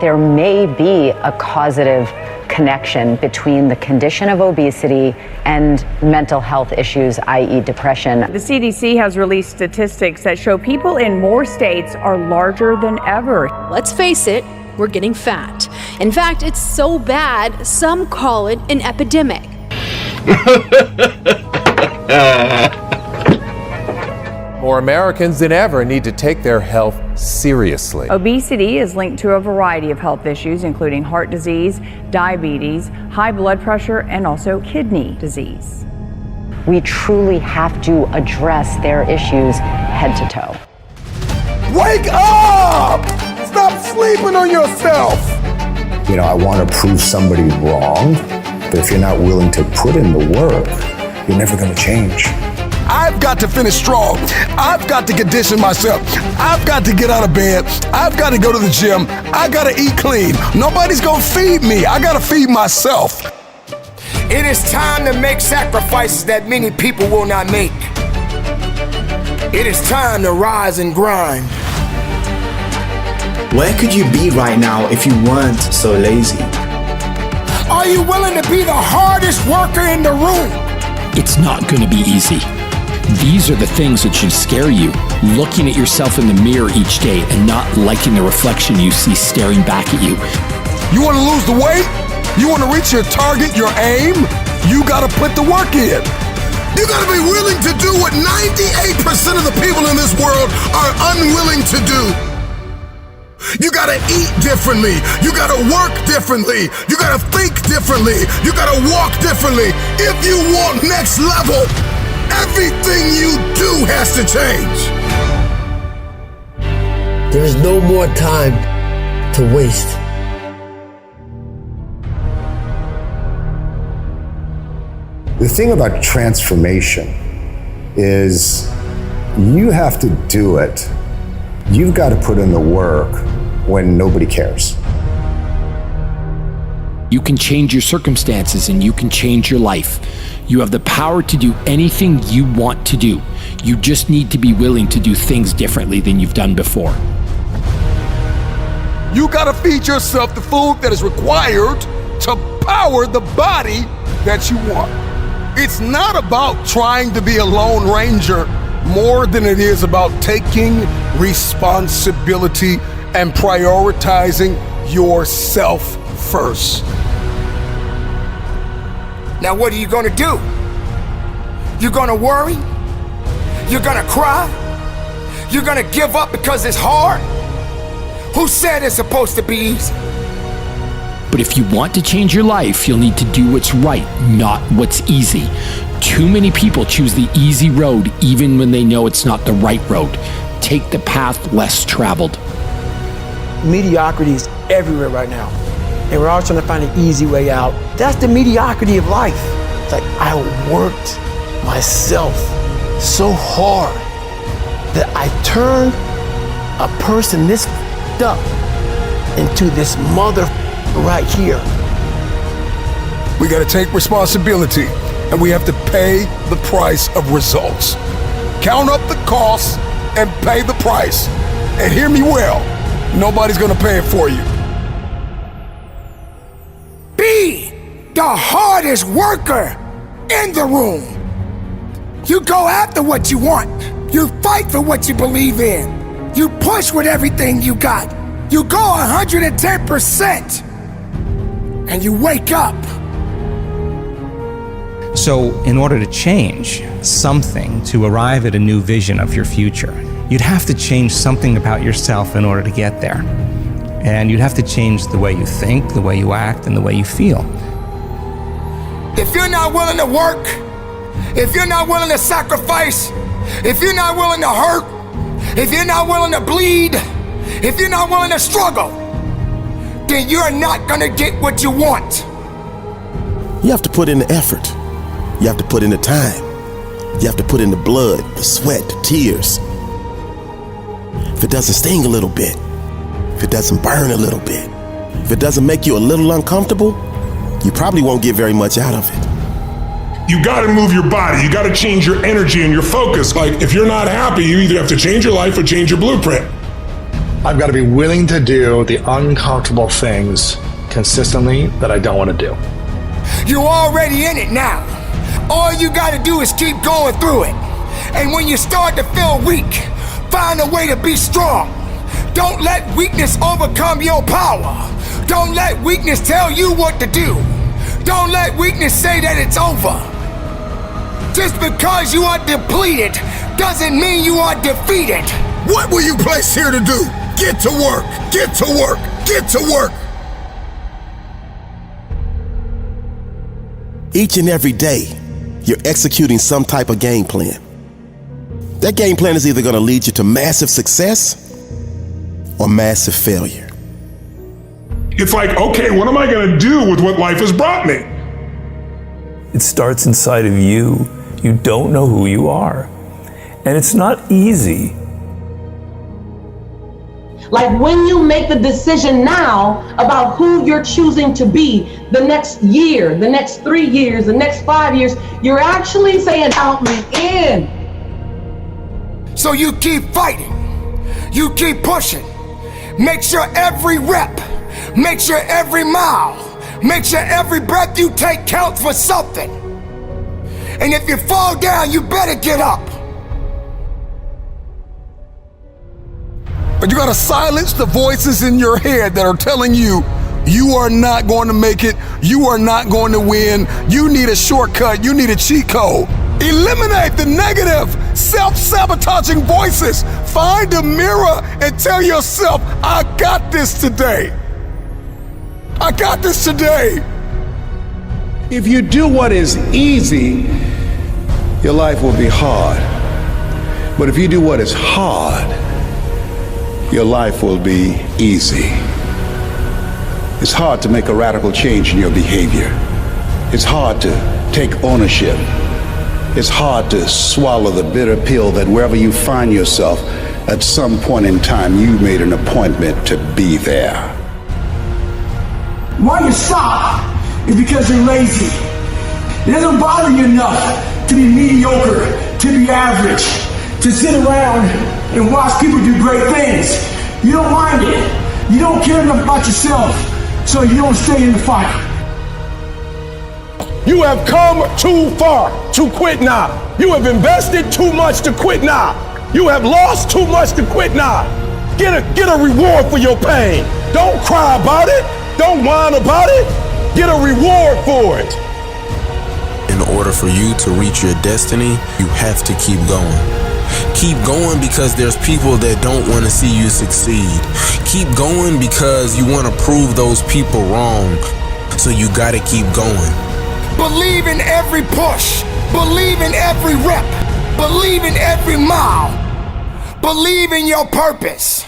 There may be a causative connection between the condition of obesity and mental health issues, i.e. depression. The CDC has released statistics that show people in more states are larger than ever. Let's face it, we're getting fat. In fact, it's so bad, some call it an epidemic. More Americans than ever need to take their health seriously. Obesity is linked to a variety of health issues, including heart disease, diabetes, high blood pressure, and also kidney disease. We truly have to address their issues head to toe. Wake up! Stop sleeping on yourself! You know, I want to prove somebody wrong, but if you're not willing to put in the work, you're never going to change. I've got to finish strong. I've got to condition myself. I've got to get out of bed. I've got to go to the gym. I got to eat clean. Nobody's going to feed me. I got to feed myself. It is time to make sacrifices that many people will not make. It is time to rise and grind. Where could you be right now if you weren't so lazy? Are you willing to be the hardest worker in the room? It's not going to be easy. These are the things that should scare you. Looking at yourself in the mirror each day and not liking the reflection you see staring back at you. You want to lose the weight? You want to reach your target, your aim? You got to put the work in. You got to be willing to do what 98% of the people in this world are unwilling to do. You gotta eat differently. You gotta work differently. You gotta think differently. You gotta walk differently. If you want next level, everything you do has to change. There is no more time to waste. The thing about transformation is you have to do it. You've got to put in the work when nobody cares. You can change your circumstances and you can change your life. You have the power to do anything you want to do. You just need to be willing to do things differently than you've done before. You gotta feed yourself the food that is required to power the body that you want. It's not about trying to be a Lone Ranger more than it is about taking responsibility and prioritizing yourself first. Now what are you gonna do? You're gonna worry? You're gonna cry? You're gonna give up because it's hard? Who said it's supposed to be easy? But if you want to change your life, you'll need to do what's right, not what's easy. Too many people choose the easy road even when they know it's not the right road. Take the path less traveled. Mediocrity is everywhere right now. And we're all trying to find an easy way out. That's the mediocrity of life. It's like I worked myself so hard that I turned a person this up into this mother right here. We got to take responsibility, and we have to pay the price of results. Count up the costs and pay the price. And hear me well, nobody's going to pay it for you. Be the hardest worker in the room. You go after what you want. You fight for what you believe in. You push with everything you got. You go 110%. And you wake up. So in order to change something, to arrive at a new vision of your future, you'd have to change something about yourself in order to get there. And you'd have to change the way you think, the way you act, and the way you feel. If you're not willing to work, if you're not willing to sacrifice, if you're not willing to hurt, if you're not willing to bleed, if you're not willing to struggle, then you're not gonna get what you want. You have to put in the effort. You have to put in the time. You have to put in the blood, the sweat, the tears. If it doesn't sting a little bit, if it doesn't burn a little bit, if it doesn't make you a little uncomfortable, you probably won't get very much out of it. You gotta move your body. You gotta change your energy and your focus. Like, if you're not happy, you either have to change your life or change your blueprint. I've got to be willing to do the uncomfortable things consistently that I don't want to do. You're already in it now. All you got to do is keep going through it. And when you start to feel weak, find a way to be strong. Don't let weakness overcome your power. Don't let weakness tell you what to do. Don't let weakness say that it's over. Just because you are depleted doesn't mean you are defeated. What were you placed here to do? Get to work, get to work, get to work. Each and every day, you're executing some type of game plan. That game plan is either going to lead you to massive success or massive failure. It's like, okay, what am I going to do with what life has brought me? It starts inside of you. You don't know who you are. And it's not easy. Like when you make the decision now about who you're choosing to be the next year, the next 3 years, the next 5 years, you're actually saying, count me in. So you keep fighting. You keep pushing. Make sure every rep, make sure every mile, make sure every breath you take counts for something. And if you fall down, you better get up. But you gotta silence the voices in your head that are telling you, you are not going to make it, you are not going to win, you need a shortcut, you need a cheat code. Eliminate the negative, self-sabotaging voices. Find a mirror and tell yourself, I got this today. I got this today. If you do what is easy, your life will be hard. But if you do what is hard, your life will be easy. It's hard to make a radical change in your behavior. It's hard to take ownership. It's hard to swallow the bitter pill that wherever you find yourself, at some point in time, you made an appointment to be there. Why you stop is because you're lazy. It doesn't bother you enough to be mediocre, to be average, to sit around and watch people do great things. You don't mind it. You don't care enough about yourself, so you don't stay in the fight. You have come too far to quit now. You have invested too much to quit now. You have lost too much to quit now. Get a reward for your pain. Don't cry about it. Don't whine about it. Get a reward for it. In order for you to reach your destiny, you have to keep going. Keep going because there's people that don't want to see you succeed. Keep going because you want to prove those people wrong. So you gotta keep going. Believe in every push. Believe in every rep. Believe in every mile. Believe in your purpose.